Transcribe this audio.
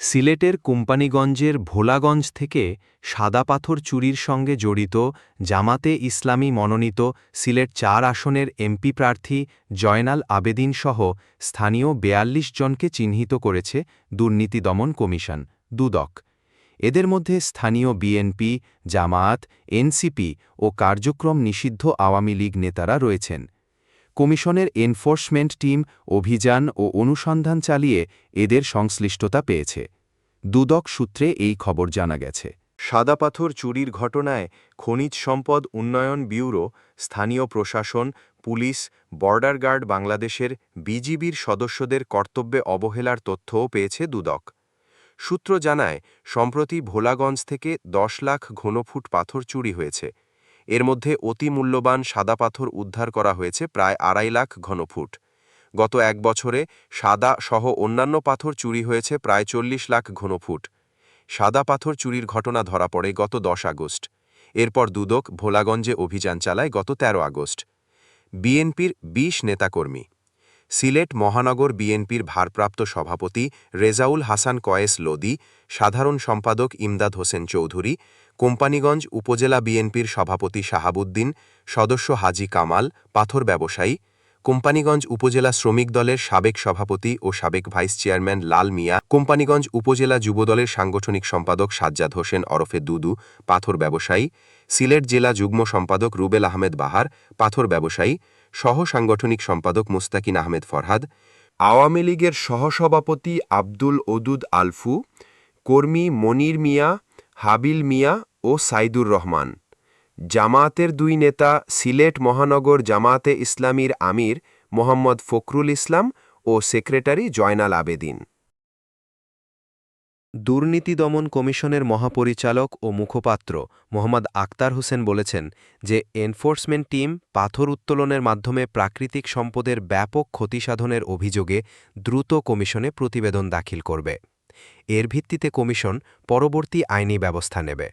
সিলেটের কোম্পানীগঞ্জের ভোলাগঞ্জ থেকে সাদা পাথর চুরির সঙ্গে জড়িত জামাতে ইসলামী মনোনীত সিলেট ৪ আসনের এমপি প্রার্থী জয়নাল আবেদীন সহ স্থানীয় ৪২ জনকে চিহ্নিত করেছে দুর্নীতি দমন কমিশন দুদক। এদের মধ্যে স্থানীয় বিএনপি, জামায়াত, এনসিপি ও কার্যক্রম নিষিদ্ধ আওয়ামী লীগ নেতারা রয়েছেন। কমিশনের এনফোর্সমেন্ট টিম অভিযান ও অনুসন্ধান চালিয়ে এদের সংশ্লিষ্টতা পেয়েছে। দুদক সূত্রে এই খবর জানা গেছে। সাদা পাথর চুরির ঘটনায় খনিজ সম্পদ উন্নয়ন ব্যুরো, স্থানীয় প্রশাসন, পুলিশ, বর্ডার গার্ড বাংলাদেশের বিজিবির সদস্যদের কর্তব্যে অবহেলার তথ্যও পেয়েছে দুদক। সূত্র জানায়, সম্প্রতি ভোলাগঞ্জ থেকে ১০ লাখ ঘনফুট পাথর চুরি হয়েছে। এর মধ্যে অতি মূল্যবান সাদা পাথর উদ্ধার করা হয়েছে প্রায় ২.৫ লাখ ঘনফুট। গত এক বছরে সাদা সহ অন্যান্য পাথর চুরি হয়েছে প্রায় ৪০ লাখ ঘনফুট। সাদা পাথর চুরির ঘটনা ধরা পড়ে গত ১০ আগস্ট। এরপর দুদক ভোলাগঞ্জে অভিযান চালায় গত ১৩ আগস্ট। বিএনপির ২০ নেতাকর্মী। সিলেট মহানগর বিএনপির ভারপ্রাপ্ত সভাপতি রেজাউল হাসান কয়েস লোদি, সাধারণ সম্পাদক ইমদাদ হোসেন চৌধুরী, কোম্পানীগঞ্জ উপজেলা বিএনপির সভাপতি শাহাবুদ্দিন, সদস্য হাজি কামাল, পাথর ব্যবসায়ী, কোম্পানীগঞ্জ উপজেলা শ্রমিক দলের সাবেক সভাপতি ও সাবেক ভাইস চেয়ারম্যান লাল মিয়া, কোম্পানীগঞ্জ উপজেলা যুবদলের সাংগঠনিক সম্পাদক সাজ্জাদ হোসেন ওরফে দুদু, পাথর ব্যবসায়ী, সিলেট জেলা যুগ্ম সম্পাদক রুবেল আহমেদ বাহার, পাথর ব্যবসায়ী, সহ সাংগঠনিক সম্পাদক মুস্তাকিন আহমেদ ফরহাদ, আওয়ামী লীগের সহসভাপতি আব্দুল ওদুদ আলফু, কর্মী মনির মিয়া, হাবিল মিয়া ও সাইদুর রহমান, জামায়াতের ২ নেতা সিলেট মহানগর জামায়াতে ইসলামীর আমির মোহাম্মদ ফখরুল ইসলাম ও সেক্রেটারি জয়নাল আবেদীন। দুর্নীতি দমন কমিশনের মহাপরিচালক ও মুখপাত্র মোহাম্মদ আক্তার হোসেন বলেছেন যে এনফোর্সমেন্ট টিম পাথর উত্তোলনের মাধ্যমে প্রাকৃতিক সম্পদের ব্যাপক ক্ষতিসাধনের অভিযোগে দ্রুত কমিশনে প্রতিবেদন দাখিল করবে। এর ভিত্তিতে কমিশন পরবর্তী আইনি ব্যবস্থা নেবে।